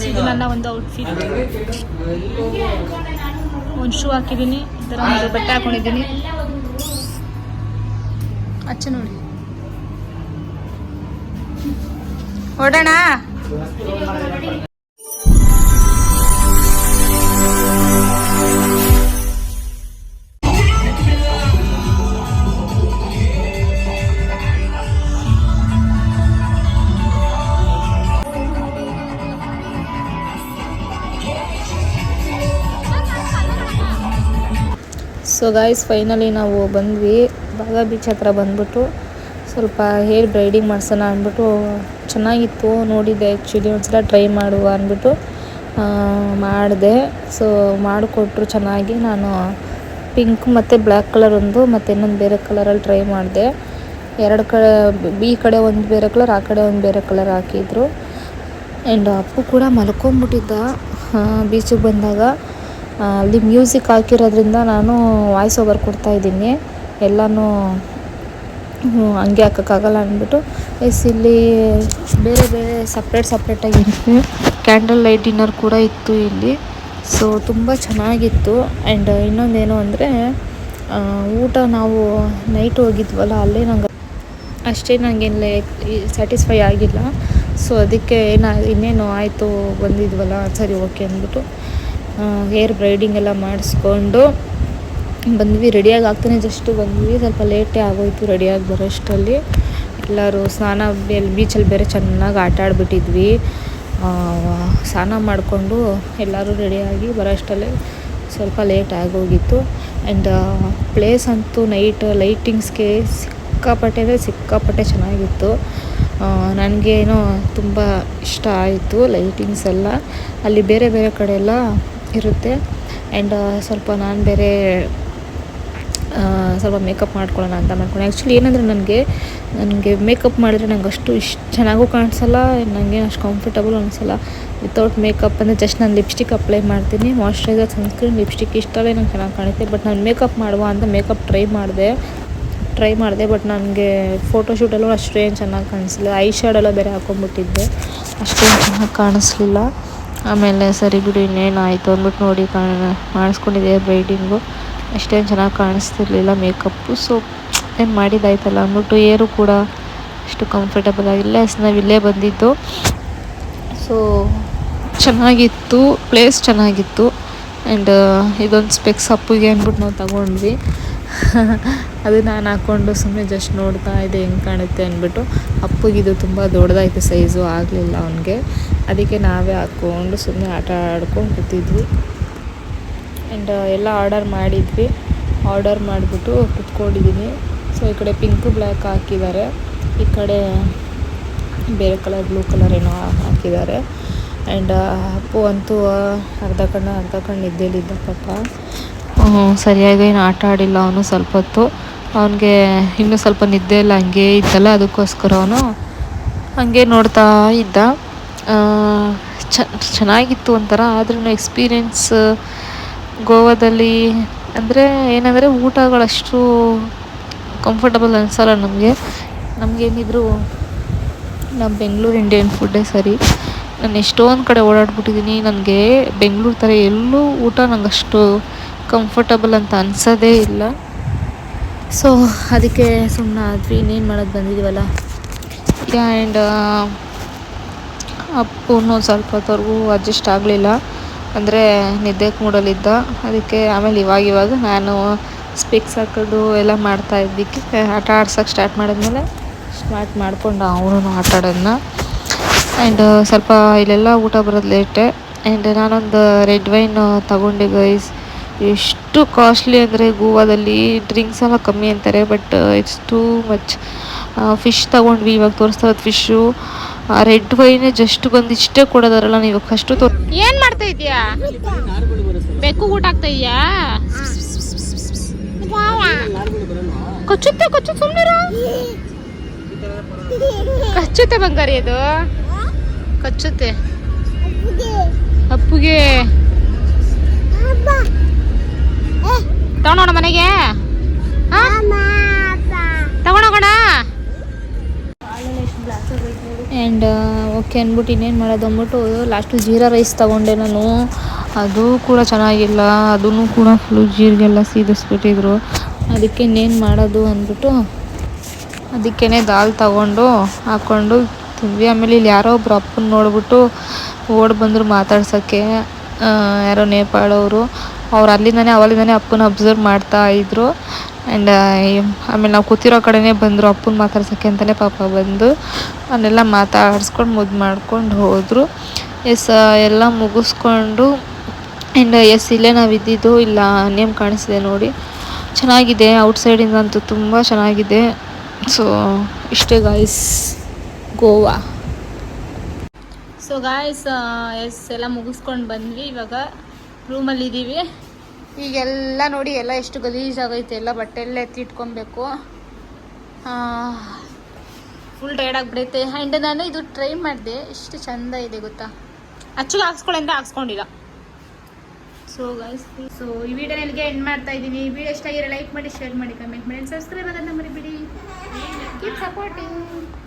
ಇದು ನನ್ನ ಒಂದು ಔಟ್ಫಿಟ್. ಒಂದು ಶೂ ಹಾಕಿದ್ದೀನಿ, ಈ ಥರ ಒಂದು ಬಟ್ಟೆ ಹಾಕೊಂಡಿದ್ದೀನಿ. ಅಚ್ಚ ನೋಡಿ ಹೊಡೋಣ. ಸೊ ಗಾಯ್ಸ್, ಫೈನಲಿ ನಾವು ಬಂದ್ವಿ. ಬಾಗ ಬೀಚ್ ಹತ್ರ ಬಂದ್ಬಿಟ್ಟು ಸ್ವಲ್ಪ ಹೇರ್ ಬ್ರೈಡಿಂಗ್ ಮಾಡ್ಸೋಣ ಅಂದ್ಬಿಟ್ಟು ಚೆನ್ನಾಗಿತ್ತು. ನೋಡಿದ್ದೆ ಆ್ಯಕ್ಚುಲಿ ಒಂದ್ಸಲ ಟ್ರೈ ಮಾಡುವ ಅಂದ್ಬಿಟ್ಟು ಮಾಡಿದೆ. ಸೊ ಮಾಡಿಕೊಟ್ರು ಚೆನ್ನಾಗಿ. ನಾನು ಪಿಂಕ್ ಮತ್ತು ಬ್ಲ್ಯಾಕ್ ಕಲರ್ ಒಂದು ಮತ್ತು ಇನ್ನೊಂದು ಬೇರೆ ಕಲರಲ್ಲಿ ಟ್ರೈ ಮಾಡಿದೆ. ಎರಡು ಕಡೆ, ಈ ಕಡೆ ಒಂದು ಬೇರೆ ಕಲರ್, ಆ ಕಡೆ ಒಂದು ಬೇರೆ ಕಲರ್ ಹಾಕಿದ್ರು. ಆ್ಯಂಡ್ ಅಪ್ಪು ಕೂಡ ಮಲ್ಕೊಂಬಿಟ್ಟಿದ್ದ ಬೀಚಿಗೆ ಬಂದಾಗ. ಅಲ್ಲಿ ಮ್ಯೂಸಿಕ್ ಹಾಕಿರೋದ್ರಿಂದ ನಾನು ವಾಯ್ಸ್ ಓವರ್ ಕೊಡ್ತಾಯಿದ್ದೀನಿ. ಎಲ್ಲನೂ ಹಂಗೆ ಹಾಕೋಕ್ಕಾಗಲ್ಲ ಅಂದ್ಬಿಟ್ಟು ಇಲ್ಲಿ ಬೇರೆ ಬೇರೆ ಸಪ್ರೇಟಾಗಿ ಇತ್ತು. ಕ್ಯಾಂಡಲ್ ಲೈಟ್ ಡಿನ್ನರ್ ಕೂಡ ಇತ್ತು ಇಲ್ಲಿ. ಸೊ ತುಂಬ ಚೆನ್ನಾಗಿತ್ತು. ಆ್ಯಂಡ್ ಇನ್ನೊಂದೇನು ಅಂದರೆ ಊಟ ನಾವು ನೈಟ್ ಹೋಗಿದ್ವಲ್ಲ, ಅಲ್ಲೇ ನಂಗೆ ಅಷ್ಟೇ ನನಗೇನು ಸ್ಯಾಟಿಸ್ಫೈ ಆಗಿಲ್ಲ. ಸೊ ಅದಕ್ಕೆ ಇನ್ನೇನು ಆಯಿತು ಬಂದಿದ್ವಲ್ಲ, ಸರಿ ಓಕೆ ಅಂದ್ಬಿಟ್ಟು ಹೇರ್ ಬ್ರೈಡಿಂಗ್ ಎಲ್ಲ ಮಾಡಿಸ್ಕೊಂಡು ಬಂದ್ವಿ. ರೆಡಿಯಾಗಿ ಆಗ್ತಾನೆ ಜಸ್ಟು ಬಂದ್ವಿ. ಸ್ವಲ್ಪ ಲೇಟೇ ಆಗೋಯಿತು ರೆಡಿಯಾಗಿ ಬರೋಷ್ಟರಲ್ಲಿ. ಎಲ್ಲರೂ ಸ್ನಾನ ಬೀಚಲ್ಲಿ ಬೇರೆ ಚೆನ್ನಾಗಿ ಆಟ ಆಡ್ಬಿಟ್ಟಿದ್ವಿ. ಸ್ನಾನ ಮಾಡಿಕೊಂಡು ಎಲ್ಲರೂ ರೆಡಿಯಾಗಿ ಬರೋಷ್ಟರಲ್ಲಿ ಸ್ವಲ್ಪ ಲೇಟ್ ಆಗೋಗಿತ್ತು. ಆ್ಯಂಡ್ ಪ್ಲೇಸ್ ಅಂತೂ ನೈಟ್ ಲೈಟಿಂಗ್ಸ್ಗೆ ಸಿಕ್ಕಾಪಟ್ಟೆ ಚೆನ್ನಾಗಿತ್ತು. ನನಗೇನೋ ತುಂಬ ಇಷ್ಟ ಆಯಿತು ಲೈಟಿಂಗ್ಸ್ ಎಲ್ಲ. ಅಲ್ಲಿ ಬೇರೆ ಬೇರೆ ಕಡೆ ಎಲ್ಲ ಇರುತ್ತೆ. ಆ್ಯಂಡ್ ಸ್ವಲ್ಪ ನಾನು ಬೇರೆ ಸ್ವಲ್ಪ ಮೇಕಪ್ ಮಾಡ್ಕೊಳ್ಳೋಣ ಅಂತ ಮಾಡ್ಕೊಂಡೆ. ಆ್ಯಕ್ಚುಲಿ ಏನಂದರೆ ನನಗೆ ಮೇಕಪ್ ಮಾಡಿದ್ರೆ ನಂಗೆ ಅಷ್ಟು ಚೆನ್ನಾಗೂ ಕಾಣಿಸಲ್ಲ, ನನಗೆ ಅಷ್ಟು ಕಂಫರ್ಟಬಲ್ ಅನಿಸಲ್ಲ. ವಿತೌಟ್ ಮೇಕಪ್ ಅಂದರೆ ಜಸ್ಟ್ ನಾನು ಲಿಪ್ಸ್ಟಿಕ್ ಅಪ್ಲೈ ಮಾಡ್ತೀನಿ, ಮಾಯ್ಶ್ಚರೈಸರ್, ಸನ್ಸ್ಕ್ರೀನ್, ಲಿಪ್ಸ್ಟಿಕ್ ಇಷ್ಟಲ್ಲೇ ನಂಗೆ ಚೆನ್ನಾಗಿ ಕಾಣುತ್ತೆ. ಬಟ್ ನಾನು ಮೇಕಪ್ ಮಾಡುವ ಅಂತ ಮೇಕಪ್ ಟ್ರೈ ಮಾಡಿದೆ. ಬಟ್ ನನಗೆ ಫೋಟೋಶೂಟಲ್ಲೂ ಅಷ್ಟೇನು ಚೆನ್ನಾಗಿ ಕಾಣಿಸಲಿಲ್ಲ. ಐ ಶ್ಯಾಡೋಲ್ಲ ಬೇರೆ ಹಾಕೊಂಡ್ಬಿಟ್ಟಿದ್ದೆ, ಅಷ್ಟೇನು ಚೆನ್ನಾಗಿ ಕಾಣಿಸ್ಲಿಲ್ಲ. ಆಮೇಲೆ ಸರಿ ಬಿಡು ಇನ್ನೇನಾಯಿತು ಅಂದ್ಬಿಟ್ಟು ನೋಡಿ ಮಾಡಿಸ್ಕೊಂಡಿದ್ದೆ ಬ್ರೈಡಿಂಗು. ಅಷ್ಟೇನು ಚೆನ್ನಾಗಿ ಕಾಣಿಸ್ತಿರ್ಲಿಲ್ಲ ಮೇಕಪ್ಪು. ಸೊ ಏನು ಮಾಡಿದ್ದಾಯ್ತಲ್ಲ ಅಂದ್ಬಿಟ್ಟು ಏರು ಕೂಡ ಅಷ್ಟು ಕಂಫರ್ಟಬಲ್ ಆಗಿಲ್ಲ. ನಾವಿಲ್ಲೇ ಬಂದಿದ್ದು. ಸೊ ಚೆನ್ನಾಗಿತ್ತು, ಪ್ಲೇಸ್ ಚೆನ್ನಾಗಿತ್ತು. ಆ್ಯಂಡ್ ಇದೊಂದು ಸ್ಪೆಕ್ಸ್ ಅಪ್ಪಿಗೆ ಅಂದ್ಬಿಟ್ಟು ನಾವು ತಗೊಂಡ್ವಿ. ಅದು ನಾನು ಹಾಕ್ಕೊಂಡು ಸುಮ್ಮನೆ ಜಸ್ಟ್ ನೋಡ್ತಾ ಇದ್ದೆ ಹೆಂಗೆ ಕಾಣುತ್ತೆ ಅಂದ್ಬಿಟ್ಟು. ಅಪ್ಪಗಿದು ತುಂಬ ದೊಡ್ಡದಾಯಿತು, ಸೈಜು ಆಗಲಿಲ್ಲ ಅವನಿಗೆ. ಅದಕ್ಕೆ ನಾವೇ ಹಾಕ್ಕೊಂಡು ಸುಮ್ಮನೆ ಆಟ ಆಡ್ಕೊಂಡು ಕೂತಿದ್ವಿ. ಆ್ಯಂಡ್ ಎಲ್ಲ ಆರ್ಡರ್ ಮಾಡಿಬಿಟ್ಟು ಕುತ್ಕೊಂಡಿದ್ದೀನಿ. ಸೊ ಈ ಕಡೆ ಪಿಂಕ್ ಬ್ಲ್ಯಾಕ್ ಹಾಕಿದ್ದಾರೆ, ಈ ಕಡೆ ಬೇರೆ ಕಲರ್ ಬ್ಲೂ ಕಲರ್ ಏನೋ ಹಾಕಿದ್ದಾರೆ. ಆ್ಯಂಡ್ ಅಪ್ಪು ಅಂತೂ ಅರ್ಧ ಕಣ್ಣು ನಿದ್ದೆಲಿದ್ದ ಪಾಪ. ಸರಿಯಾಗಿ ಏನು ಆಟ ಆಡಿಲ್ಲ ಅವನು. ಸ್ವಲ್ಪ ಹೊತ್ತು ಅವನಿಗೆ ಇನ್ನೂ ಸ್ವಲ್ಪ ನಿದ್ದೆ ಇಲ್ಲ, ಹಂಗೆ ಇದ್ದಲ್ಲ, ಅದಕ್ಕೋಸ್ಕರ ಅವನು ಹಂಗೆ ನೋಡ್ತಾ ಇದ್ದ. ಚೆನ್ನಾಗಿತ್ತು ಒಂಥರ. ಆದ್ರೂ ಎಕ್ಸ್ಪೀರಿಯೆನ್ಸ್ ಗೋವಾದಲ್ಲಿ ಅಂದರೆ ಏನಂದರೆ ಊಟಗಳಷ್ಟು ಕಂಫರ್ಟಬಲ್ ಅನಿಸಲ್ಲ ನಮಗೇನಿದ್ರು ನಮ್ಮ ಬೆಂಗಳೂರು ಇಂಡಿಯನ್ ಫುಡ್ಡೇ ಸರಿ. ನಾನು ಎಷ್ಟೊಂದು ಕಡೆ ಓಡಾಡ್ಬಿಟ್ಟಿದ್ದೀನಿ, ನನಗೆ ಬೆಂಗಳೂರು ಥರ ಎಲ್ಲೂ ಊಟ ನಂಗಷ್ಟು ಕಂಫರ್ಟಬಲ್ ಅಂತ ಅನಿಸೋದೇ ಇಲ್ಲ. ಸೊ ಅದಕ್ಕೆ ಸುಮ್ಮನೆ ಆದ್ವಿ, ಇನ್ನೇನು ಮಾಡೋದು ಬಂದಿದ್ದೀವಲ್ಲ. ಆ್ಯಂಡ್ ಅಪ್ಪೂ ಸ್ವಲ್ಪ ಹೊತ್ತವರೆಗೂ ಅಡ್ಜಸ್ಟ್ ಆಗಲಿಲ್ಲ, ಅಂದರೆ ನಿದ್ದೆ ಮೂಡಲಿದ್ದ. ಅದಕ್ಕೆ ಆಮೇಲೆ ಇವಾಗ ನಾನು ಸ್ಪೆಕ್ಸ್ ಹಾಕೋದು ಎಲ್ಲ ಮಾಡ್ತಾಯಿದ್ದಕ್ಕೆ ಆಟ ಆಡ್ಸೋಕ್ಕೆ ಸ್ಟಾರ್ಟ್ ಮಾಡಿಕೊಂಡ ಅವನು ಆಟ ಆಡೋದನ್ನ. ಆ್ಯಂಡ್ ಸ್ವಲ್ಪ ಇಲ್ಲೆಲ್ಲ ಊಟ ಬರೋದು ಲೇಟೆ. ಆ್ಯಂಡ್ ನಾನೊಂದು ರೆಡ್ ವೈನ್ ತಗೊಂಡೆ ಗೈಸ್. ಎಷ್ಟು ಕಾಸ್ಟ್ಲಿ ಅಂದರೆ ಗೋವಾದಲ್ಲಿ ಡ್ರಿಂಕ್ಸ್ ಎಲ್ಲ ಕಮ್ಮಿ ಅಂತಾರೆ, but it's too much. Fish ತೊಗೊಂಡ್ವಿ, ಇವಾಗ ತೋರಿಸ್ತಾ ಇರೋದು ಫಿಶ್ಶು. ರೆಡ್ ವೈನೇ ಜಸ್ಟ್ ಬಂದು ಇಷ್ಟೇ ಕೊಡೋದಾರಲ್ಲ, ನೀವು ಫಸ್ಟು ಏನು ಮಾಡ್ತಾ ಇದೀಯಾ? ಬೆಕ್ಕು ಊಟ ಆಗ್ತಾ ಇದೆಯಾ? ಕಚ್ಚುತ್ತೆ ಸುಮ್ಮನಿರು. ಕಚ್ಚುತ್ತೆ ಬಂಗಾರಿ, ಅದು ಕಚ್ಚುತ್ತೆ ಅಪ್ಪುಗೆ. ತಗೊಂಡೋಣ ಮನೆಗೆ, ತಗೊಂಡೋಗೋಣ. ಆ್ಯಂಡ್ ಓಕೆ ಅಂದ್ಬಿಟ್ಟು ಇನ್ನೇನು ಮಾಡೋದು ಅಂದ್ಬಿಟ್ಟು ಲಾಸ್ಟು ಜೀರಾ ರೈಸ್ ತೊಗೊಂಡೆ ನಾನು. ಅದು ಕೂಡ ಚೆನ್ನಾಗಿಲ್ಲ, ಅದೂ ಕೂಡ ಫುಲ್ಲು ಜೀರಿಗೆಲ್ಲ ಸೀದಿಸ್ಬಿಟ್ಟಿದ್ರು. ಅದಕ್ಕೆ ಇನ್ನೇನು ಮಾಡೋದು ಅಂದ್ಬಿಟ್ಟು ಅದಕ್ಕೇ ದಾಲ್ ತಗೊಂಡು ಹಾಕ್ಕೊಂಡು ತಿಂದ್ವಿ. ಆಮೇಲೆ ಇಲ್ಲಿ ಯಾರೋ ಒಬ್ರು ಅಪ್ಪನ ನೋಡ್ಬಿಟ್ಟು ಓಡಿ ಬಂದರು ಮಾತಾಡ್ಸೋಕ್ಕೆ. ಯಾರೋ ನೇಪಾಳವರು. ಅವ್ರು ಅವಾಗಿಂದನೇ ಅಪ್ಪನ ಅಬ್ಸರ್ವ್ ಮಾಡ್ತಾಯಿದ್ರು. ಆ್ಯಂಡ್ ಆಮೇಲೆ ನಾವು ಕೂತಿರೋ ಕಡೆನೇ ಬಂದರು ಅಪ್ಪನ ಮಾತಾಡ್ಸೋಕ್ಕೆ ಅಂತಲೇ ಪಾಪ ಬಂದು ಅವನ್ನೆಲ್ಲ ಮಾತಾಡಿಸ್ಕೊಂಡು ಮುದ್ದು ಮಾಡ್ಕೊಂಡು ಹೋದರು. ಎಲ್ಲ ಮುಗಿಸ್ಕೊಂಡು ಆ್ಯಂಡ್ ಇಲ್ಲೇ ನಾವು ಇದ್ದಿದ್ದು, ಇಲ್ಲ ನೇಮ್ ಕಾಣಿಸ್ತಿದೆ ನೋಡಿ, ಚೆನ್ನಾಗಿದೆ. ಔಟ್ಸೈಡಿಂದಂತೂ ತುಂಬ ಚೆನ್ನಾಗಿದೆ. ಸೊ ಇಷ್ಟೇ ಗಾಯ್ಸ್ ಗೋವಾ. ಸೊ ಗಾಯ್ಸ್ ಎಲ್ಲ ಮುಗಿಸ್ಕೊಂಡು ಬಂದ್ವಿ. ಇವಾಗ ರೂಮಲ್ಲಿದ್ದೀವಿ. ಈಗೆಲ್ಲ ನೋಡಿ ಎಲ್ಲ ಎಷ್ಟು ಗಲೀಜಾಗೈತೆ, ಎಲ್ಲ ಬಟ್ಟೆ ಎಲ್ಲ ಎತ್ತಿಟ್ಕೊಬೇಕು. ಫುಲ್ ಟೈರ್ಡ್ ಆಗಿಬಿಡೈತೆ. ಆ್ಯಂಡ್ ನಾನು ಇದು ಟ್ರೈ ಮಾಡಿದೆ, ಎಷ್ಟು ಚೆಂದ ಇದೆ ಗೊತ್ತಾ. ಅಚ್ಚುಗೆ ಹಾಕ್ಸ್ಕೊಳ್ಳಿ ಹಾಕ್ಸ್ಕೊಂಡಿಲ್ಲ. ಸೊ ಗೈಸ್, ಸೊ ಈ ವಿಡಿಯೋ ನನಗೆ ಎಂಡ್ ಮಾಡ್ತಾ ಇದ್ದೀನಿ. ಈ ವಿಡಿಯೋ ಇಷ್ಟ ಆಗಿರೋ ಲೈಕ್ ಮಾಡಿ, ಶೇರ್ ಮಾಡಿ, ಕಮೆಂಟ್ ಮಾಡಿ, ಸಬ್ಸ್ಕ್ರೈಬ್ ಆಗೋದನ್ನ ಮರಿಬೇಡಿ. Keep supporting.